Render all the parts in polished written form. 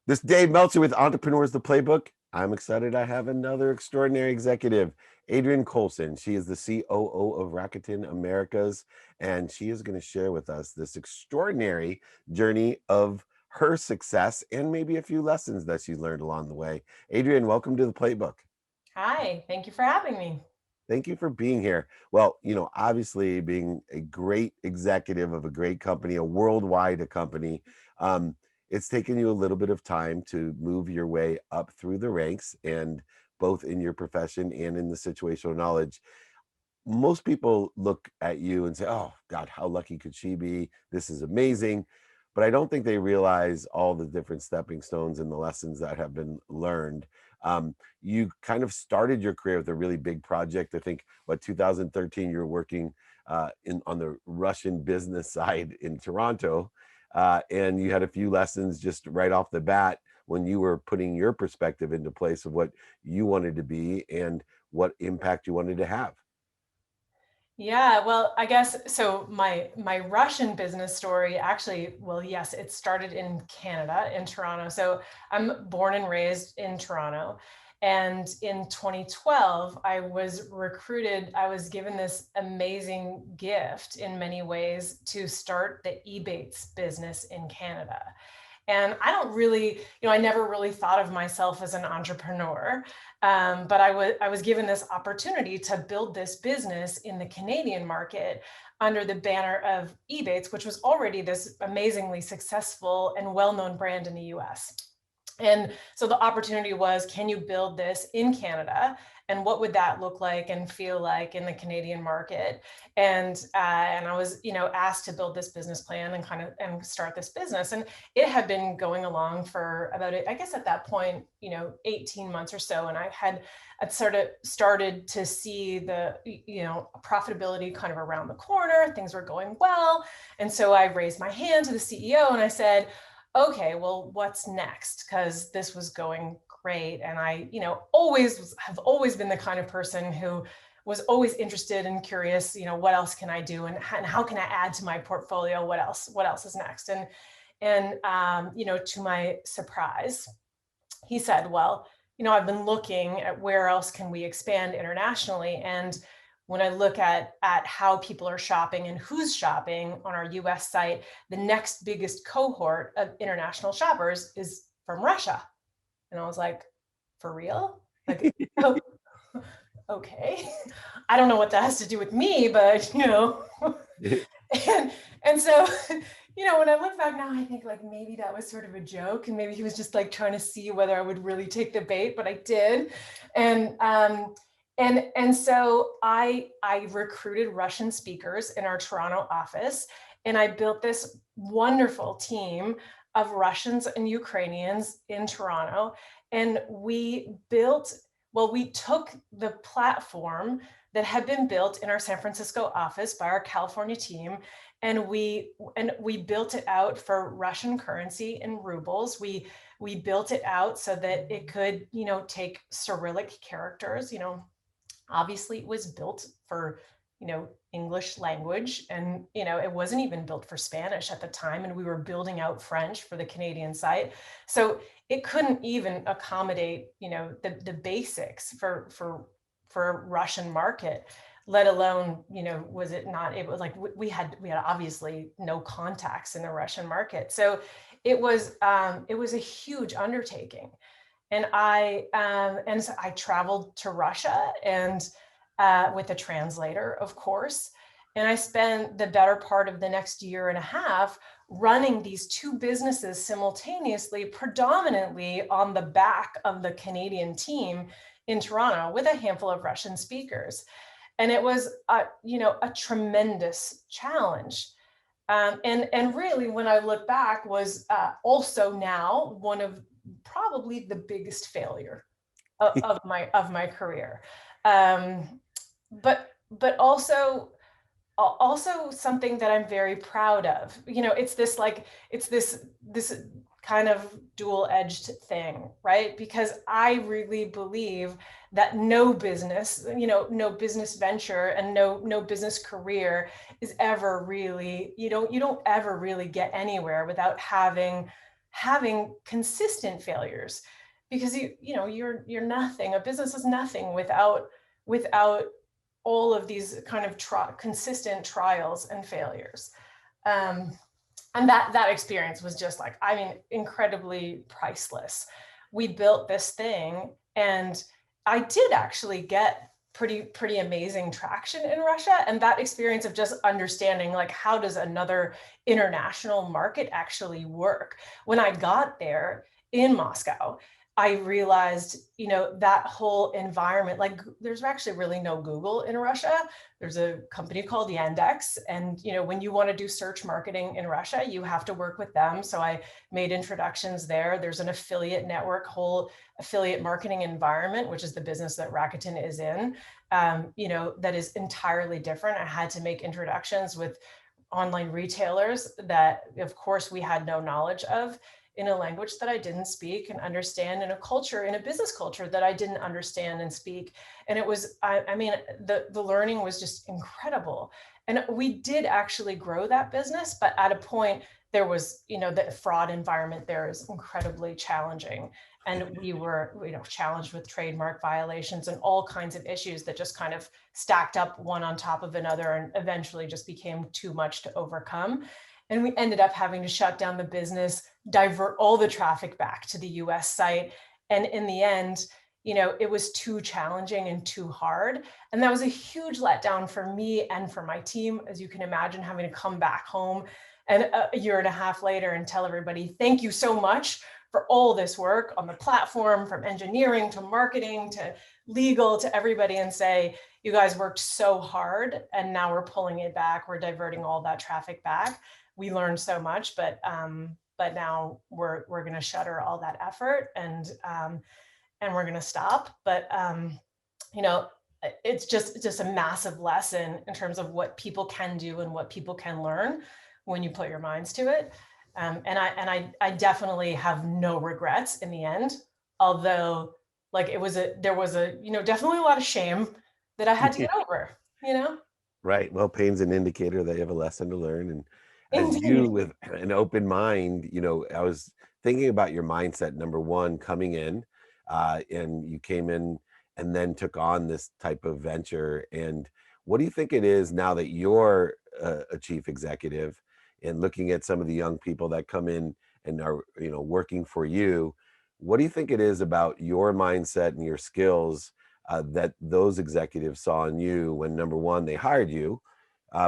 This Dave Meltzer with Entrepreneurs the Playbook. I'm excited I have another extraordinary executive, Adrienne Coulson. She is the COO of Rakuten Americas, and she is going to share with us this extraordinary journey of her success and maybe a few lessons that she learned along the way. Adrienne, welcome to the Playbook. Hi, thank you for having me. Thank you for being here. Well, obviously being a great executive of a great company, a worldwide company, um, it's taken you a little bit of time to move your way up through the ranks and both in your profession and in the situational knowledge. Most people look at you and say, "Oh God, how lucky could she be? This is amazing." But I don't think they realize all the different stepping stones and the lessons that have been learned. You kind of started your career with a really big project. I think, 2013, you were working in on the Russian business side in Toronto, and you had a few lessons just right off the bat when you were putting your perspective into place of what you wanted to be and what impact you wanted to have. Yeah, well, I guess so my Russian business story actually, well, yes, it started in Canada, in Toronto. So I'm born and raised in Toronto. And in 2012, I was recruited, I was given this amazing gift in many ways to start the Ebates business in Canada. And I don't really, I never really thought of myself as an entrepreneur, but I was given this opportunity to build this business in the Canadian market under the banner of Ebates, which was already this amazingly successful and well-known brand in the US. And so the opportunity was, can you build this in Canada? And what would that look like and feel like in the Canadian market? And I was, asked to build this business plan and kind of and start this business. And it had been going along for about it, I guess at that point, 18 months or so. And I'd sort of started to see the, profitability kind of around the corner. Things were going well. And so I raised my hand to the CEO and I said, okay, well, what's next? Because this was going great. And I, have always been the kind of person who was always interested and curious, what else can I do and how can I add to my portfolio? What else is next? And to my surprise, he said, well, I've been looking at where else can we expand internationally. And when I look at how people are shopping and who's shopping on our US site, the next biggest cohort of international shoppers is from Russia. And I was like, for real? Like, oh, okay. I don't know what that has to do with me, but and and so when I look back now, I think like maybe that was sort of a joke and maybe he was just like trying to see whether I would really take the bait, but I did. And so I recruited Russian speakers in our Toronto office, and I built this wonderful team of Russians and Ukrainians in Toronto. And we took the platform that had been built in our San Francisco office by our California team, and we built it out for Russian currency in rubles. We built it out so that it could, take Cyrillic characters. Obviously it was built for, English language, and it wasn't even built for Spanish at the time, and we were building out French for the Canadian site. So it couldn't even accommodate, the basics for Russian market, let alone, was it not, it was like we had obviously no contacts in the Russian market. So it was a huge undertaking. And so I traveled to Russia and with a translator, of course. And I spent the better part of the next year and a half running these two businesses simultaneously, predominantly on the back of the Canadian team in Toronto with a handful of Russian speakers. And it was, a tremendous challenge. And really, when I look back, was also now one of probably the biggest failure of my career, but also something that I'm very proud of. It's this kind of dual-edged thing, right? Because I really believe that no business, no business venture and no business career is ever really, you don't ever really get anywhere without having consistent failures, because you're nothing. A business is nothing without all of these kind of consistent trials and failures. Um, and that experience was just like, I mean, incredibly priceless. We built this thing, and I did actually get pretty amazing traction in Russia. And that experience of just understanding, like, how does another international market actually work? When I got there in Moscow, I realized, that whole environment, like, there's actually really no Google in Russia. There's a company called Yandex. And, when you want to do search marketing in Russia, you have to work with them. So I made introductions there. There's an affiliate network, whole affiliate marketing environment, which is the business that Rakuten is in, that is entirely different. I had to make introductions with online retailers that, of course, we had no knowledge of, in a language that I didn't speak and understand, in a business culture that I didn't understand and speak. And it was, I mean, the learning was just incredible. And we did actually grow that business, but at a point there was, the fraud environment there is incredibly challenging. And we were, challenged with trademark violations and all kinds of issues that just kind of stacked up one on top of another and eventually just became too much to overcome. And we ended up having to shut down the business, divert all the traffic back to the US site. And in the end, it was too challenging and too hard. And that was a huge letdown for me and for my team, as you can imagine, having to come back home and a year and a half later and tell everybody, thank you so much for all this work on the platform, from engineering to marketing to legal to everybody, and say, you guys worked so hard and now we're pulling it back. We're diverting all that traffic back. We learned so much, but now we're going to shutter all that effort, and we're going to stop. But it's just a massive lesson in terms of what people can do and what people can learn when you put your minds to it. And I definitely have no regrets in the end, although, like, there was definitely a lot of shame that I had to get over. Right. Well, pain's an indicator that you have a lesson to learn. And as you, Indeed. with an open mind, I was thinking about your mindset, number one, coming in, and you came in and then took on this type of venture. And what do you think it is now that you're a chief executive, and looking at some of the young people that come in and are, working for you? What do you think it is about your mindset and your skills that those executives saw in you when, number one, they hired you,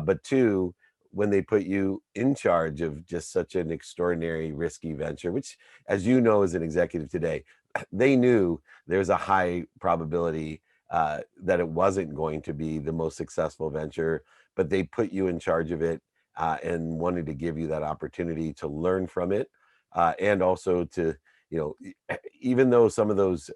but two, when they put you in charge of just such an extraordinary, risky venture, which, as you know, as an executive today, they knew there's a high probability that it wasn't going to be the most successful venture, but they put you in charge of it and wanted to give you that opportunity to learn from it, and also to, even though some of those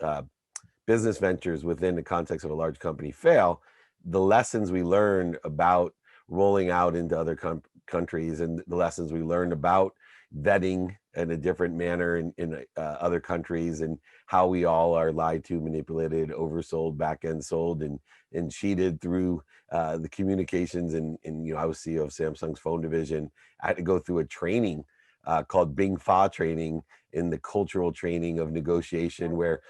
business ventures within the context of a large company fail, the lessons we learned about rolling out into other countries, and the lessons we learned about vetting in a different manner in other countries, and how we all are lied to, manipulated, oversold, back end sold, and cheated through the communications. And I was CEO of Samsung's phone division. I had to go through a training called Bing Fa training, in the cultural training of negotiation, where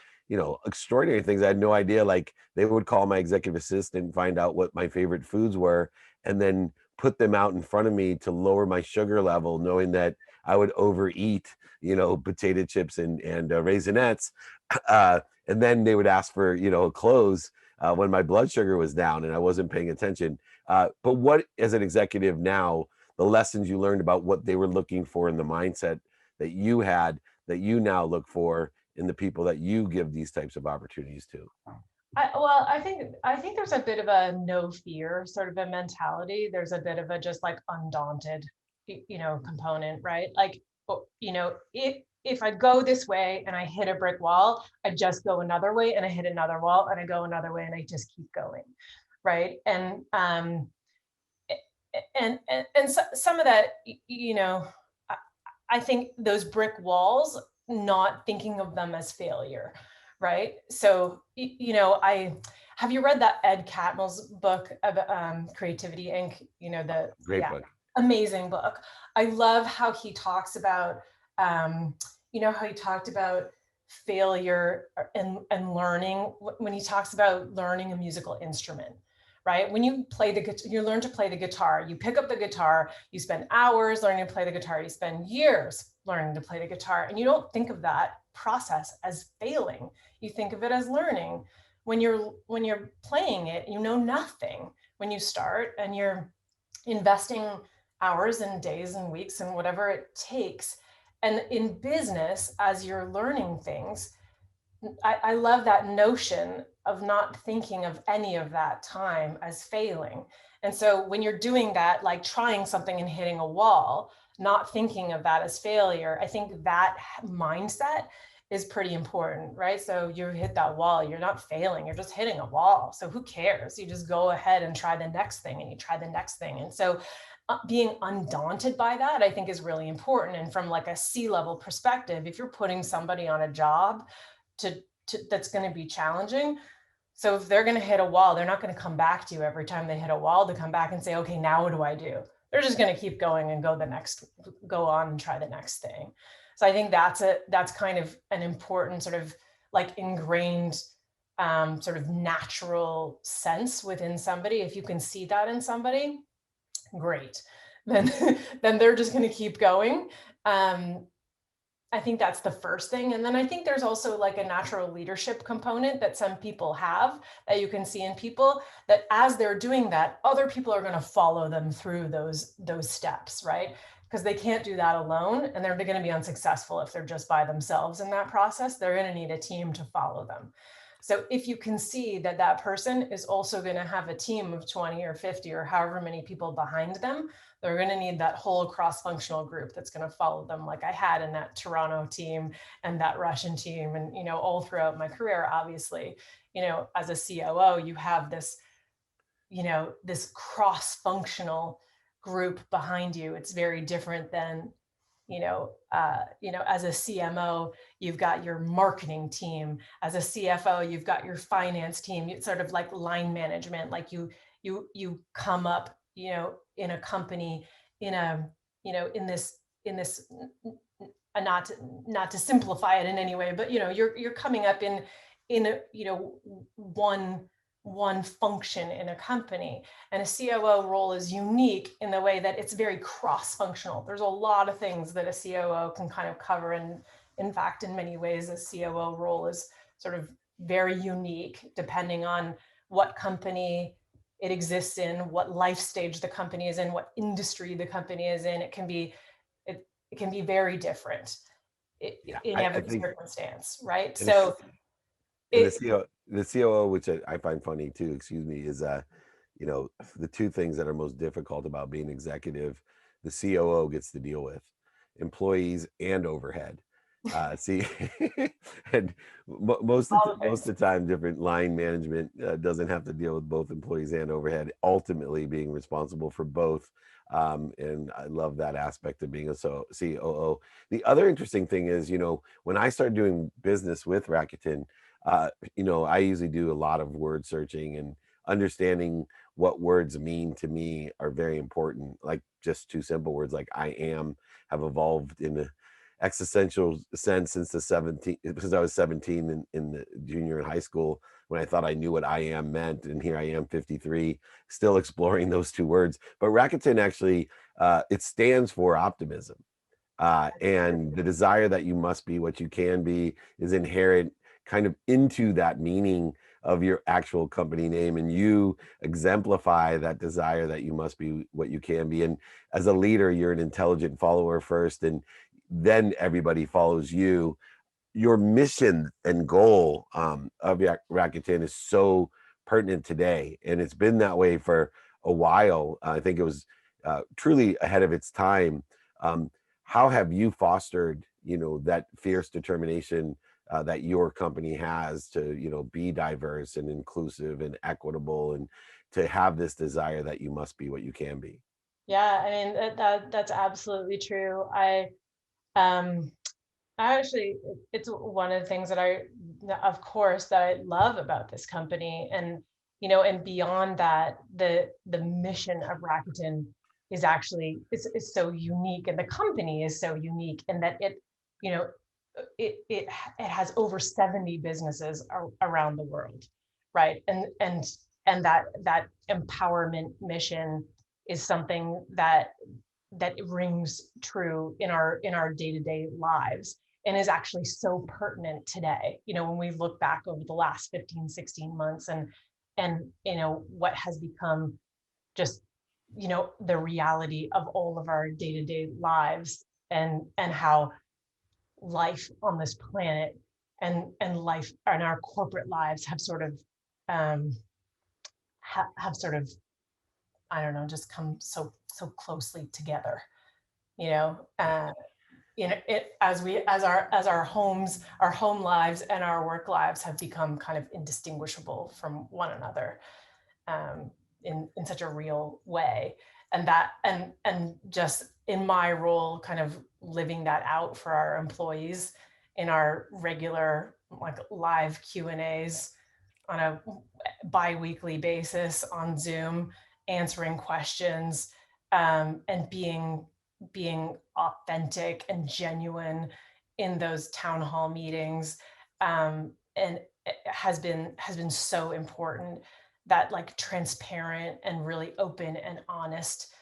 extraordinary things. I had no idea. Like, they would call my executive assistant and find out what my favorite foods were, and then put them out in front of me to lower my sugar level, knowing that I would overeat, potato chips and Raisinets. And then they would ask for, clothes when my blood sugar was down and I wasn't paying attention. But what, as an executive now, the lessons you learned about what they were looking for in the mindset that you had, that you now look for in the people that you give these types of opportunities to? Well, I think there's a bit of a no fear sort of a mentality. There's a bit of a just like undaunted, component, right? Like, if I go this way and I hit a brick wall, I just go another way and I hit another wall and I go another way and I just keep going, right? And so, some of that, I, I think those brick walls, not thinking of them as failure, right? So, I have you read that Ed Catmull's book of Creativity Inc. Great Yeah, book. amazing book. I love how he talks about you know how he talked about failure and learning when he talks about learning a musical instrument, right? When you play you learn to play the guitar, you pick up the guitar, you spend hours learning to play the guitar, you spend years learning to play the guitar, and you don't think of that process as failing. You think of it as learning. When you're playing it, you know nothing when you start, and you're investing hours and days and weeks and whatever it takes. And in business, as you're learning things, I love that notion of not thinking of any of that time as failing. And so when you're doing that, like trying something and hitting a wall, not thinking of that as failure, I think that mindset is pretty important, right? So you hit that wall, you're not failing, you're just hitting a wall. So who cares? You just go ahead and try the next thing, and you try the next thing. And so being undaunted by that, I think, is really important. And from like a C-level perspective, if you're putting somebody on a job to, that's going to be challenging, so if they're going to hit a wall, they're not going to come back to you every time they hit a wall to come back and say, okay, now what do I do? They're just going to keep going and go on and try the next thing. So I think that's kind of an important sort of like ingrained sort of natural sense within somebody. If you can see that in somebody, great. Then then they're just going to keep going. Um, I think that's the first thing. And then I think there's also like a natural leadership component that some people have, that you can see in people, that as they're doing that, other people are going to follow them through those steps, right? Because they can't do that alone, and they're going to be unsuccessful if they're just by themselves in that process. They're going to need a team to follow them. So if you can see that that person is also going to have a team of 20 or 50 or however many people behind them, they're going to need that whole cross-functional group that's going to follow them, like I had in that Toronto team and that Russian team. And, you know, all throughout my career, obviously, you know, as a COO, you have this, you know, this cross-functional group behind you. It's very different than, as a CMO, you've got your marketing team. As a CFO, you've got your finance team. It's sort of like line management. Like you come up, you know, in a company, in a, you know, in this, not to simplify it in any way, but you know, you're coming up in a, you know, one function in a company. And a COO role is unique in the way that it's very cross-functional. There's a lot of things that a COO can kind of cover. And in fact, in many ways, a COO role is sort of very unique depending on what company it exists in, what life stage the company is in, what industry the company is in. It can be very different Yeah, in I every think, circumstance, right? and it's So and it, the COO, which I find funny too, excuse me, is you know, the two things that are most difficult about being executive, the COO gets to deal with employees and overhead. See, and all the most things. of the time, different line management doesn't have to deal with both employees and overhead. Ultimately, being responsible for both, and I love that aspect of being a COO. The other interesting thing is, you know, when I started doing business with Rakuten, you know, I usually do a lot of word searching and understanding what words mean to me are very important. Like just two simple words like I am have evolved in a existential sense since the 17 because I was 17 in the junior and high school when I thought I knew what I am meant. And here I am 53, still exploring those two words. But Rakuten actually it stands for optimism. And the desire that you must be what you can be is inherent kind of into that meaning of your actual company name, and you exemplify that desire that you must be what you can be. And as a leader, you're an intelligent follower first, and then everybody follows you. Your mission and goal of Rakuten is so pertinent today, and it's been that way for a while. I think it was truly ahead of its time. Um, how have you fostered, you know, that fierce determination that your company has to, you know, be diverse and inclusive and equitable, and to have this desire that you must be what you can be? Yeah, I mean that's absolutely true. Um I actually, it's one of the things that of course, that I love about this company. And, you know, and beyond that, the mission of Rakuten is actually is so unique, and the company is so unique in that it, you know, it has over 70 businesses around the world, right? And that empowerment mission is something that rings true in our day-to-day lives, and is actually so pertinent today, when we look back over the last 15, 16 months, and what has become just the reality of all of our day-to-day lives, and how life on this planet and life and our corporate lives have sort of um have sort of, I don't know, just come so closely together, you know uh it as our homes, our home lives and our work lives have become kind of indistinguishable from one another, um, in such a real way. And that and just in my role, kind of living that out for our employees in our regular, like, live Q&As on a bi-weekly basis on Zoom, answering questions, and being authentic and genuine in those town hall meetings, and it has been so important. That, like, transparent and really open and honest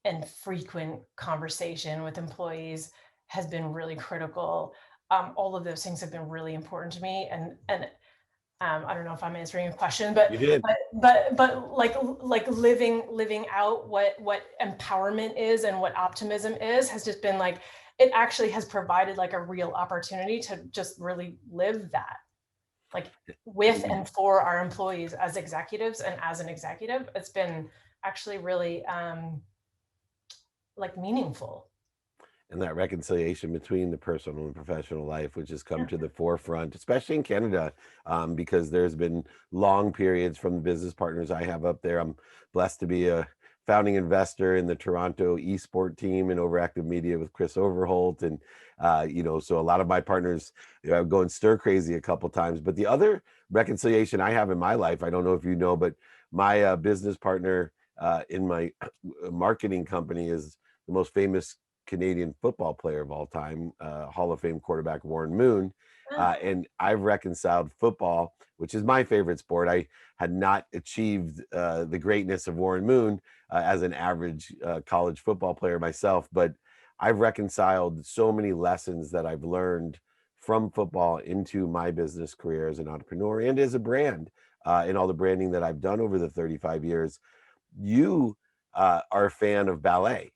and frequent conversation with employees has been really critical. All of those things have been really important to me, and I don't know if I'm answering your question, You did. but like living out what empowerment is and what optimism is has just been like, it actually has provided like a real opportunity to just really live that, like, with and for our employees as executives. And as an executive, it's been actually really like meaningful. And that reconciliation between the personal and professional life, which has come Yeah. to the forefront, especially in Canada, because there's been long periods from the business partners I have up there. I'm blessed to be a founding investor in the Toronto esport team and overactive media with Chris Overholt, and so a lot of my partners go and stir crazy a couple times. But the other reconciliation I have in my life, I don't know if you know, but my business partner in my marketing company is the most famous Canadian football player of all time, Hall of Fame quarterback Warren Moon. Yeah. And I've reconciled football, which is my favorite sport. I had not achieved the greatness of Warren Moon as an average college football player myself, but I've reconciled so many lessons that I've learned from football into my business career as an entrepreneur and as a brand, in all the branding that I've done over the 35 years. You are a fan of ballet.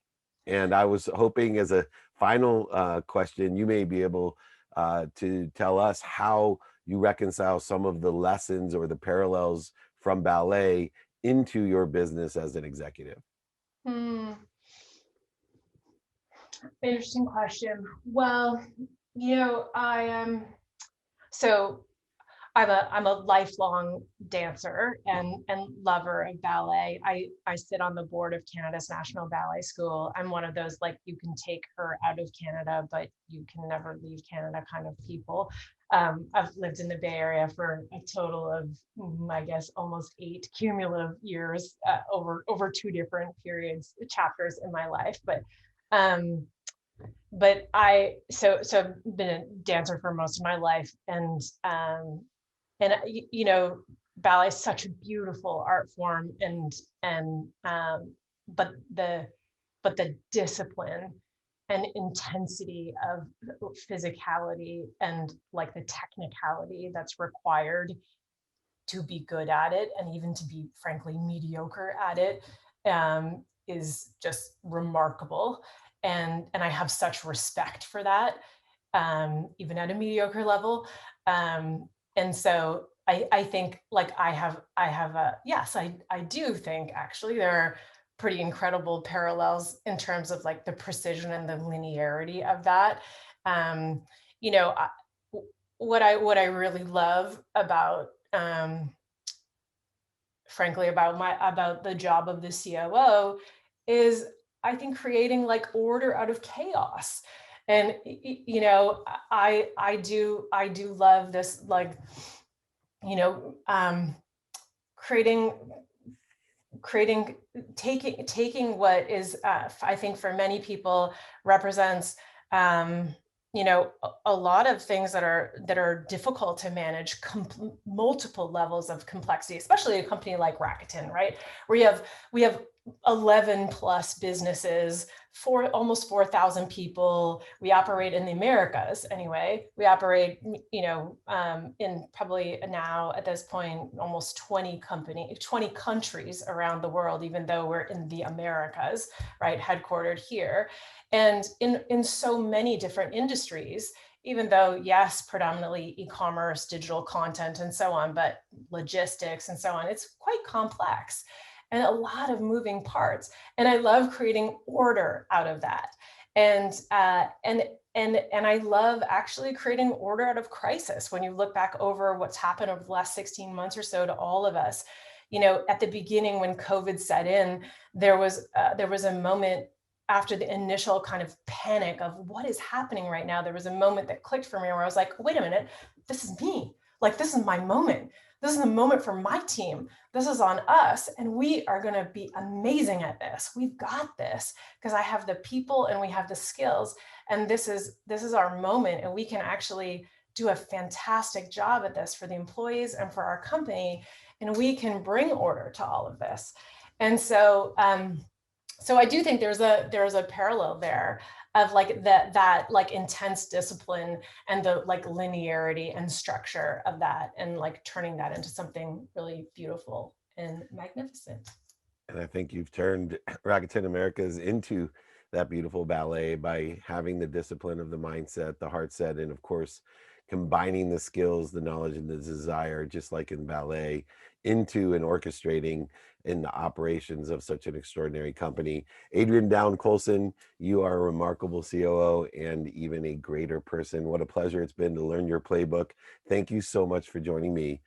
And I was hoping, as a final question, you may be able to tell us how you reconcile some of the lessons or the parallels from ballet into your business as an executive. Hmm. Interesting question. Well, I am so I'm a lifelong dancer and lover of ballet. I sit on the board of Canada's National Ballet School. I'm one of those, like, you can take her out of Canada, but you can never leave Canada kind of people. I've lived in the Bay Area for a total of, I guess, almost 8 cumulative years, over two different periods, chapters in my life. Um, but I've been a dancer for most of my life, and ballet is such a beautiful art form, and but the discipline and intensity of physicality and, like, the technicality that's required to be good at it, and even to be frankly mediocre at it, is just remarkable. And I have such respect for that, even at a mediocre level. And so I think, like, I have a yes, I do think actually there are pretty incredible parallels in terms of, like, the precision and the linearity of that. Um, you know, I, what I really love about, frankly, about the job of the COO is, I think, creating, like, order out of chaos. And I do love this, like, you know um creating creating taking what is, I think, for many people, represents, um a lot of things that are difficult to manage, multiple levels of complexity, especially a company like Rakuten, right? We have 11 plus businesses, for almost 4,000 people. We operate in the Americas anyway. We operate, in probably now at this point, almost 20 countries around the world, even though we're in the Americas, right? Headquartered here. And in so many different industries, even though, yes, predominantly e-commerce, digital content, and so on, but logistics and so on, it's quite complex and a lot of moving parts. And I love creating order out of that. And I love actually creating order out of crisis. When you look back over what's happened over the last 16 months or so to all of us, at the beginning when COVID set in, there was a moment after the initial kind of panic of what is happening right now. There was a moment that clicked for me where I was like, wait a minute, this is me. Like, this is my moment. This is the moment for my team. This is on us. And we are going to be amazing at this. We've got this because I have the people and we have the skills. And this is our moment. And we can actually do a fantastic job at this for the employees and for our company. And we can bring order to all of this. And so, so I do think there's a parallel there of like that like intense discipline and the like linearity and structure of that, and like turning that into something really beautiful and magnificent. And I think you've turned Rakuten Americas into that beautiful ballet by having the discipline of the mindset, the heart set, and of course, combining the skills, the knowledge, and the desire, just like in ballet, into and orchestrating in the operations of such an extraordinary company. Adrienne Down Coulson, you are a remarkable COO and even a greater person. What a pleasure it's been to learn your playbook. Thank you so much for joining me.